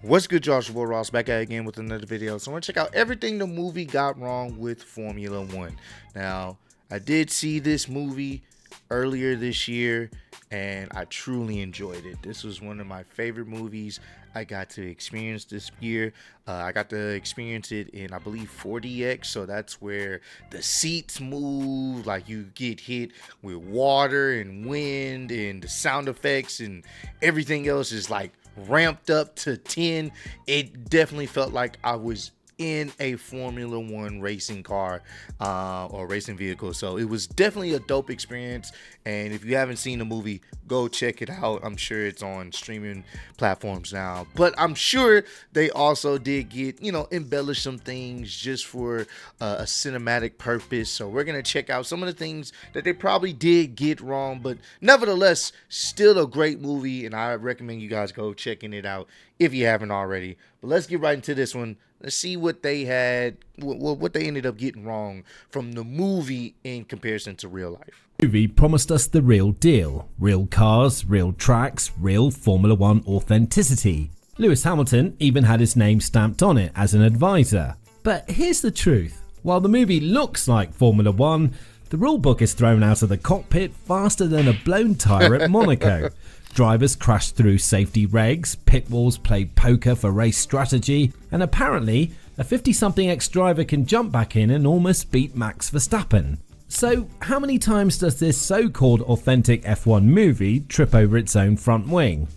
What's good, Joshua Ross? Back at it again with another video. So I want to check out everything the movie got wrong with Formula One. Now, I did see this movie earlier this year, and I truly enjoyed it. This was one of my favorite movies I got to experience this year. I got to experience it in, I believe, 4DX. So that's where the seats move, like you get hit with water and wind, and the sound effects and everything else is like ramped up to 10. It definitely felt like I was in a Formula One racing car or racing vehicle. So it was definitely a dope experience. And if you haven't seen the movie, go check it out. I'm sure it's on streaming platforms now. But I'm sure they also did get, embellish some things just for a cinematic purpose. So we're going to check out some of the things that they probably did get wrong. But nevertheless, still a great movie. And I recommend you guys go checking it out if you haven't already. But let's get right into this one. Let's see what they had, what they ended up getting wrong from the movie in comparison to real life. The movie promised us the real deal. Real cars, real tracks, real Formula One authenticity. Lewis Hamilton even had his name stamped on it as an advisor. But here's the truth. While the movie looks like Formula One, the rulebook is thrown out of the cockpit faster than a blown tyre at Monaco. Drivers crash through safety regs, pit walls play poker for race strategy, and apparently a 50-something ex-driver can jump back in and almost beat Max Verstappen. So how many times does this so-called authentic F1 movie trip over its own front wing?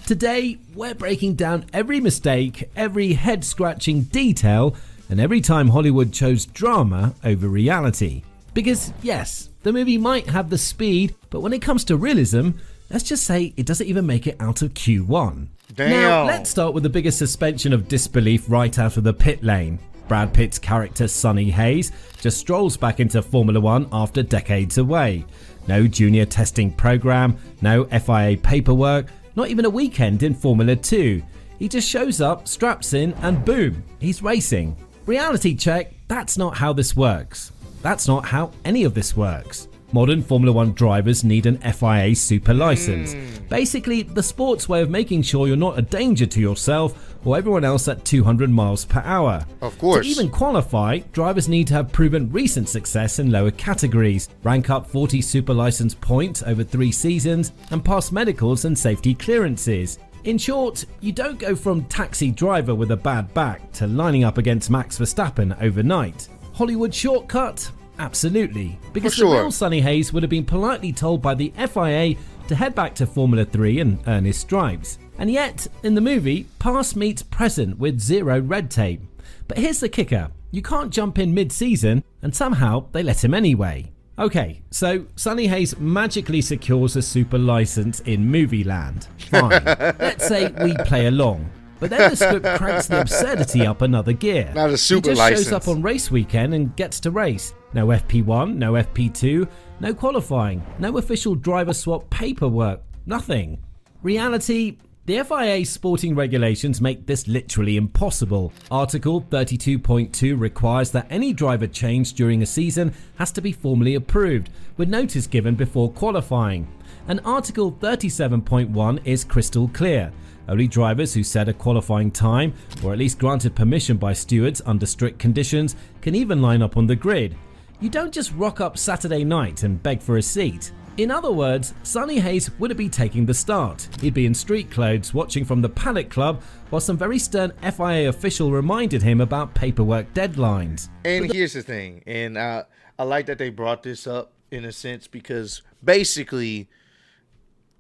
Today, we're breaking down every mistake, every head-scratching detail, and every time Hollywood chose drama over reality. Because yes, the movie might have the speed, but when it comes to realism, let's just say it doesn't even make it out of Q1. Damn. Now, let's start with the biggest suspension of disbelief right out of the pit lane. Brad Pitt's character Sonny Hayes just strolls back into Formula One after decades away. No junior testing program, no FIA paperwork, not even a weekend in Formula 2. He just shows up, straps in, and boom, he's racing. Reality check, that's not how this works. That's not how any of this works. Modern Formula One drivers need an FIA super license. Basically, the sport's way of making sure you're not a danger to yourself or everyone else at 200 miles per hour. Of course. To even qualify, drivers need to have proven recent success in lower categories, rank up 40 super license points over 3 seasons, and pass medicals and safety clearances. In short, you don't go from taxi driver with a bad back to lining up against Max Verstappen overnight. Hollywood shortcut? Absolutely, because the real Sonny Hayes would have been politely told by the FIA to head back to Formula 3 and earn his stripes. And yet, in the movie, past meets present with zero red tape. But here's the kicker, you can't jump in mid-season, and somehow they let him anyway. Okay, so Sonny Hayes magically secures a super license in movie land. Fine, let's say we play along. But then the script cranks the absurdity up another gear. Not a super he just license. shows up on race weekend and gets to race. No FP1, no FP2, no qualifying, no official driver swap paperwork, nothing. Reality, the FIA sporting regulations make this literally impossible. Article 32.2 requires that any driver change during a season has to be formally approved, with notice given before qualifying. And Article 37.1 is crystal clear. Only drivers who set a qualifying time, or at least granted permission by stewards under strict conditions, can even line up on the grid. You don't just rock up Saturday night and beg for a seat. In other words, Sonny Hayes wouldn't be taking the start. He'd be in street clothes watching from the Paddock Club while some very stern FIA official reminded him about paperwork deadlines. And here's the thing, and I like that they brought this up in a sense because basically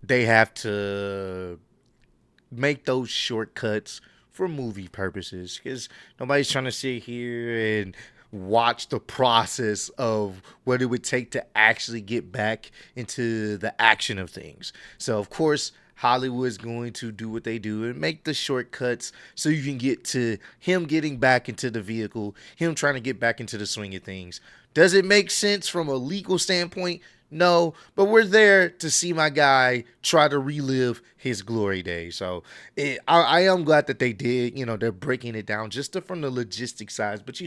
they have to make those shortcuts for movie purposes because nobody's trying to sit here and watch the process of what it would take to actually get back into the action of things. So of course Hollywood's going to do what they do and make the shortcuts so you can get to him getting back into the vehicle, him trying to get back into the swing of things. Does it make sense from a legal standpoint? No, but we're there to see my guy try to relive his glory days. So I am glad that they did. They're breaking it down just from the logistic side. But,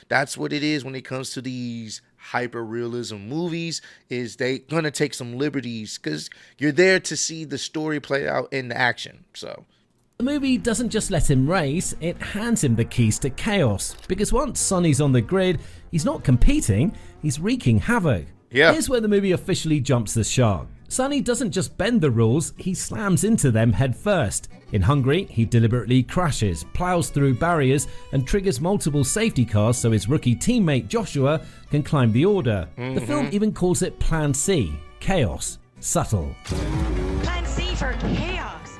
that's what it is when it comes to these hyper-realism movies is they going to take some liberties because you're there to see the story play out in the action. So The movie doesn't just let him race, it hands him the keys to chaos, because once Sonny's on the grid, he's not competing, he's wreaking havoc. Yeah. Here's where the movie officially jumps the shark. Sonny doesn't just bend the rules, he slams into them head first. In Hungary, he deliberately crashes, plows through barriers, and triggers multiple safety cars so his rookie teammate Joshua can climb the order. The film even calls it Plan C, chaos, subtle. Plan C for chaos.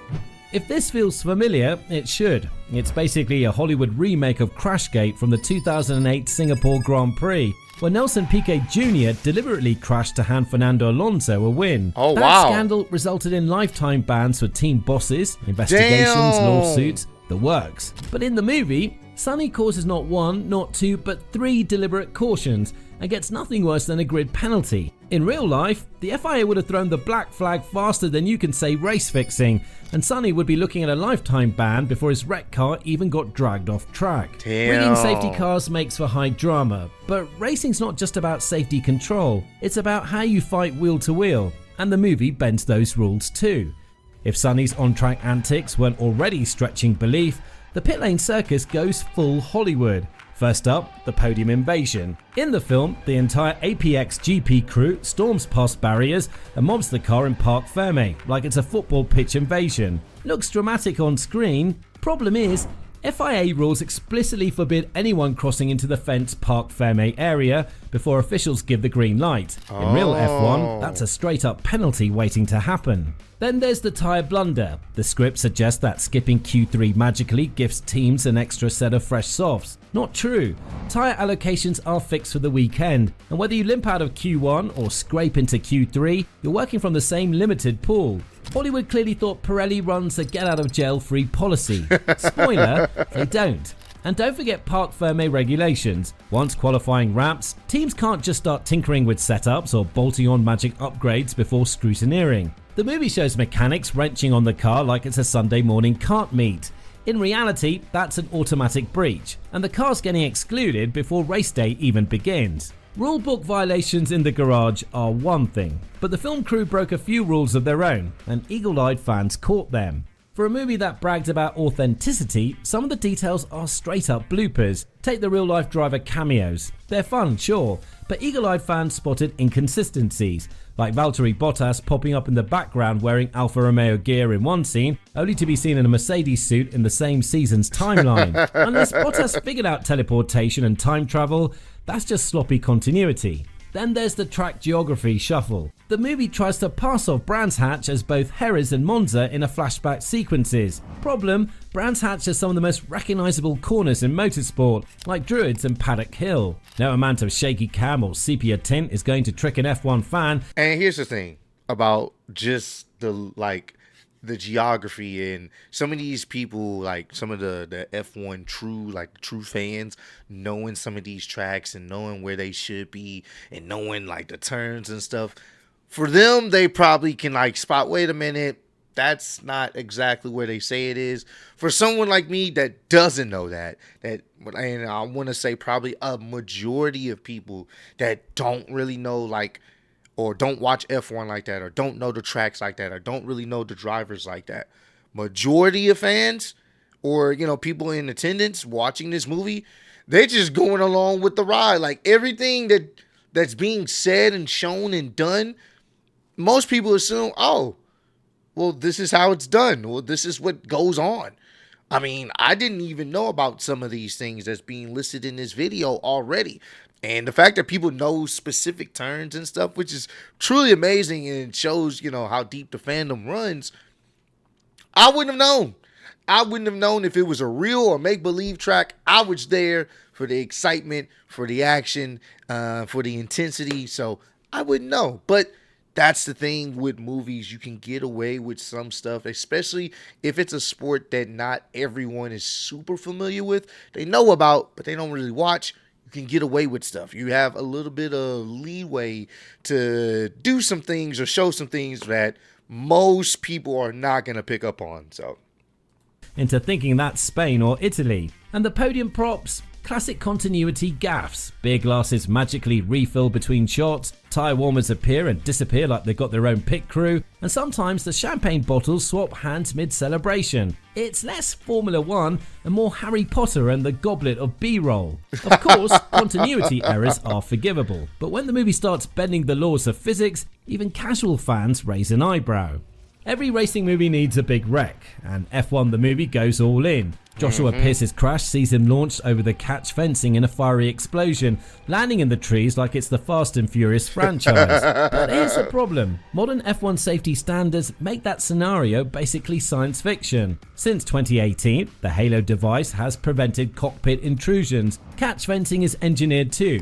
If this feels familiar, it should. It's basically a Hollywood remake of Crashgate from the 2008 Singapore Grand Prix, where Nelson Piquet Jr. deliberately crashed to hand Fernando Alonso a win. Oh, that wow. scandal resulted in lifetime bans for team bosses, investigations, Damn. lawsuits, the works. But in the movie, Sonny causes not one, not two, but 3 deliberate cautions and gets nothing worse than a grid penalty. In real life, the FIA would have thrown the black flag faster than you can say race fixing, and Sonny would be looking at a lifetime ban before his wreck car even got dragged off track. Damn. Rigging safety cars makes for high drama, but racing's not just about safety control, it's about how you fight wheel to wheel, and the movie bends those rules too. If Sonny's on-track antics weren't already stretching belief, the pit lane circus goes full Hollywood. First up, the podium invasion. In the film, the entire APX GP crew storms past barriers and mobs the car in Parc Ferme like it's a football pitch invasion. Looks dramatic on screen. Problem is, FIA rules explicitly forbid anyone crossing into the fenced Parc Ferme area before officials give the green light. In real F1, that's a straight up penalty waiting to happen. Then there's the tyre blunder. The script suggests that skipping Q3 magically gives teams an extra set of fresh softs. Not true. Tyre allocations are fixed for the weekend, and whether you limp out of Q1 or scrape into Q3, you're working from the same limited pool. Hollywood clearly thought Pirelli runs a get-out-of-jail-free policy. Spoiler, they don't. And don't forget Parc Ferme regulations. Once qualifying ramps, teams can't just start tinkering with setups or bolting on magic upgrades before scrutineering. The movie shows mechanics wrenching on the car like it's a Sunday morning kart meet. In reality, that's an automatic breach, and the car's getting excluded before race day even begins. Rulebook violations in the garage are one thing, but the film crew broke a few rules of their own, and eagle-eyed fans caught them. For a movie that bragged about authenticity, some of the details are straight up bloopers. Take the real-life driver cameos. They're fun, sure, but eagle-eyed fans spotted inconsistencies, like Valtteri Bottas popping up in the background wearing Alfa Romeo gear in one scene, only to be seen in a Mercedes suit in the same season's timeline. Unless Bottas figured out teleportation and time travel, that's just sloppy continuity. Then there's the track geography shuffle. The movie tries to pass off Brands Hatch as both Jerez and Monza in a flashback sequences. Problem, Brands Hatch has some of the most recognisable corners in motorsport, like Druids and Paddock Hill. No amount of shaky cam or sepia tint is going to trick an F1 fan. And here's the thing about just the geography and some of these people, like some of the F1 true fans, knowing some of these tracks and knowing where they should be and knowing like the turns and stuff. For them, they probably can like spot, wait a minute, that's not exactly where they say it is. For someone like me that doesn't know that, and I want to say probably a majority of people that don't really know like, or don't watch F1 like that, or don't know the tracks like that, or don't really know the drivers like that. Majority of fans, or people in attendance watching this movie, they're just going along with the ride. Like everything that's being said and shown and done, most people assume, oh, well, this is how it's done. Well, this is what goes on. I mean, I didn't even know about some of these things that's being listed in this video already. And the fact that people know specific turns and stuff, which is truly amazing, and it shows, how deep the fandom runs. I wouldn't have known. I wouldn't have known if it was a real or make-believe track. I was there for the excitement, for the action, for the intensity. So I wouldn't know. But that's the thing with movies. You can get away with some stuff, especially if it's a sport that not everyone is super familiar with. They know about, but they don't really watch. Can get away with stuff. You have a little bit of leeway to do some things or show some things that most people are not going to pick up on. So, into thinking that's Spain or Italy. And the podium props, classic continuity gaffes. Beer glasses magically refill between shots, tyre warmers appear and disappear like they've got their own pit crew, and sometimes the champagne bottles swap hands mid-celebration. It's less Formula 1 and more Harry Potter and the Goblet of B-roll. Of course, continuity errors are forgivable, but when the movie starts bending the laws of physics, even casual fans raise an eyebrow. Every racing movie needs a big wreck, and F1 the movie goes all in. Joshua Pierce's crash sees him launched over the catch fencing in a fiery explosion, landing in the trees like it's the Fast and Furious franchise. But here's the problem. Modern F1 safety standards make that scenario basically science fiction. Since 2018, the Halo device has prevented cockpit intrusions. Catch fencing is engineered to,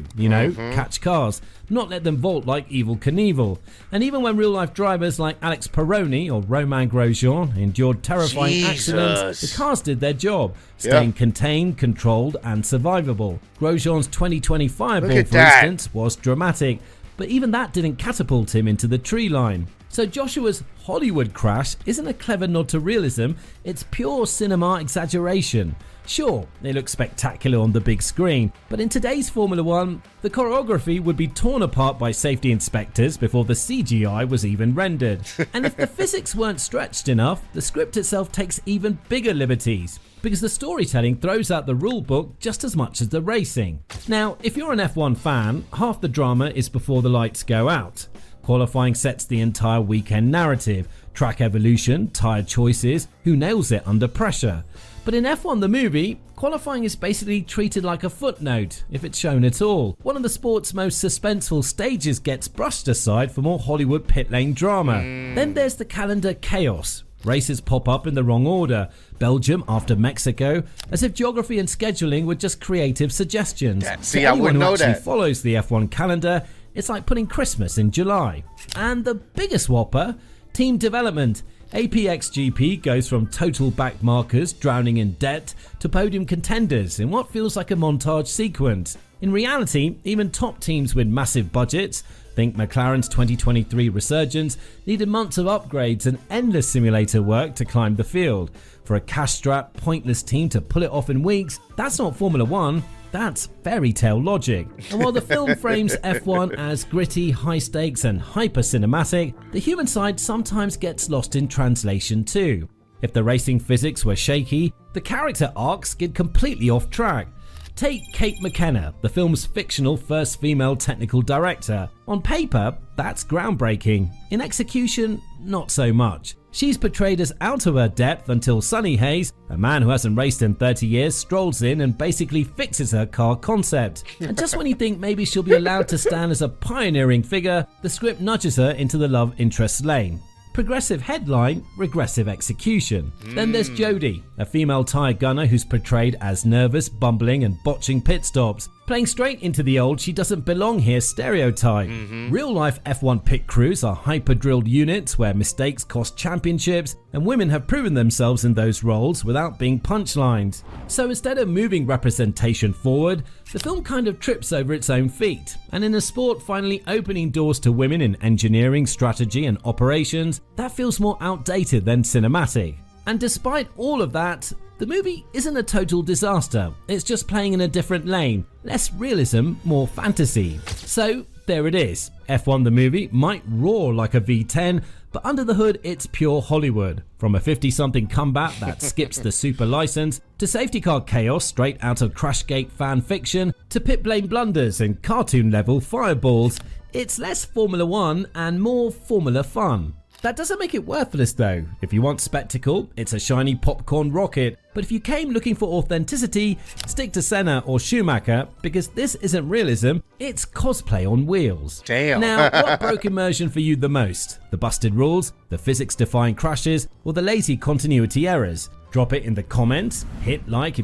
catch cars, not let them vault like Evel Knievel. And even when real-life drivers like Alex Peroni or Romain Grosjean endured terrifying accidents, the cars did their job, staying contained, controlled and survivable. Grosjean's 2020 fireball, for instance, was dramatic, but even that didn't catapult him into the tree line. So Joshua's Hollywood crash isn't a clever nod to realism, it's pure cinema exaggeration. Sure, it looks spectacular on the big screen, but in today's Formula 1, the choreography would be torn apart by safety inspectors before the CGI was even rendered. And if the physics weren't stretched enough, the script itself takes even bigger liberties, because the storytelling throws out the rule book just as much as the racing. Now, if you're an F1 fan, half the drama is before the lights go out. Qualifying sets the entire weekend narrative, track evolution, tyre choices, who nails it under pressure. But in F1 the movie, qualifying is basically treated like a footnote, if it's shown at all. One of the sport's most suspenseful stages gets brushed aside for more Hollywood pit lane drama. Then there's the calendar chaos. Races pop up in the wrong order. Belgium after Mexico, as if geography and scheduling were just creative suggestions. See, I wouldn't know that. Follows the F1 calendar, it's like putting Christmas in July. And the biggest whopper, team development. APXGP goes from total back markers drowning in debt to podium contenders in what feels like a montage sequence. In reality, even top teams with massive budgets, think McLaren's 2023 resurgence, needed months of upgrades and endless simulator work to climb the field. For a cash-strapped, pointless team to pull it off in weeks, that's not Formula 1. That's fairy tale logic. And while the film frames F1 as gritty, high stakes and hyper cinematic, the human side sometimes gets lost in translation too. If the racing physics were shaky, the character arcs get completely off track. Take Kate McKenna, the film's fictional first female technical director. On paper, that's groundbreaking. In execution, not so much. She's portrayed as out of her depth until Sonny Hayes, a man who hasn't raced in 30 years, strolls in and basically fixes her car concept. And just when you think maybe she'll be allowed to stand as a pioneering figure, the script nudges her into the love interest lane. Progressive headline, regressive execution. Then there's Jodie, a female tyre gunner who's portrayed as nervous, bumbling and botching pit stops, playing straight into the old she doesn't belong here stereotype. Real life F1 pit crews are hyper drilled units where mistakes cost championships, and women have proven themselves in those roles without being punchlined. So instead of moving representation forward, the film kind of trips over its own feet, and in a sport finally opening doors to women in engineering, strategy and operations, that feels more outdated than cinematic. And despite all of that, the movie isn't a total disaster, it's just playing in a different lane, less realism, more fantasy. So there it is, F1 the movie might roar like a V10, but under the hood it's pure Hollywood. From a 50-something comeback that skips the super license, to safety car chaos straight out of Crashgate fan fiction, to pit blame blunders and cartoon level fireballs, it's less Formula 1 and more Formula fun. That doesn't make it worthless though. If you want spectacle, it's a shiny popcorn rocket. But if you came looking for authenticity, stick to Senna or Schumacher, because this isn't realism, it's cosplay on wheels. Damn. Now, what broke immersion for you the most? The busted rules, the physics-defying crashes, or the lazy continuity errors? Drop it in the comments, hit like.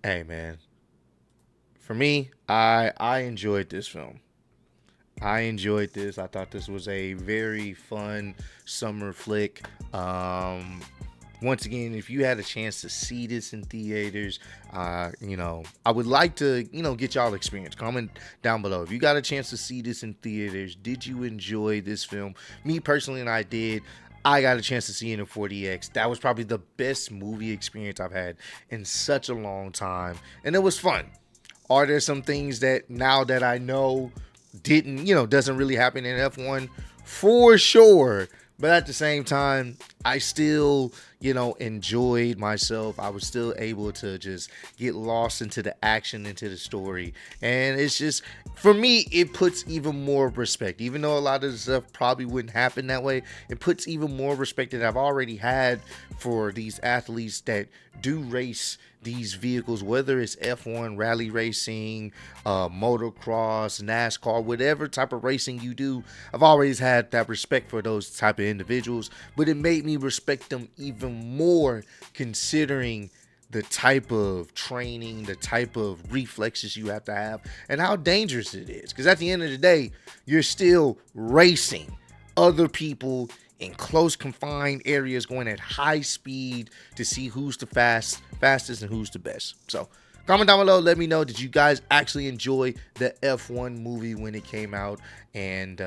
Hey man, for me, I enjoyed this film. I enjoyed this. I thought this was a very fun summer flick. Once again, if you had a chance to see this in theaters, I would like to, get y'all experience. Comment down below. If you got a chance to see this in theaters, did you enjoy this film? Me personally, and I did. I got a chance to see it in 4DX. That was probably the best movie experience I've had in such a long time. And it was fun. Are there some things that now that I know doesn't really happen in F1? For sure. But at the same time, I still, enjoyed myself. I was still able to just get lost into the action, into the story. And it's just, for me, it puts even more respect. Even though a lot of the stuff probably wouldn't happen that way, it puts even more respect that I've already had for these athletes that do race these vehicles, whether it's F1, rally racing, motocross, NASCAR, whatever type of racing you do. I've always had that respect for those type of individuals, but it made me respect them even more considering the type of training, the type of reflexes you have to have, and how dangerous it is. Because at the end of the day, you're still racing other people in close confined areas going at high speed to see who's the fastest and who's the best. So comment down below, let me know, did you guys actually enjoy the F1 movie when it came out? And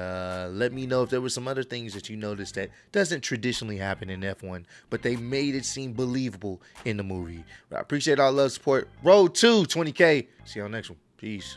let me know if there were some other things that you noticed that doesn't traditionally happen in F1, but they made it seem believable in the movie. But I appreciate all the love, support. Road to 20K. See y'all next one. Peace.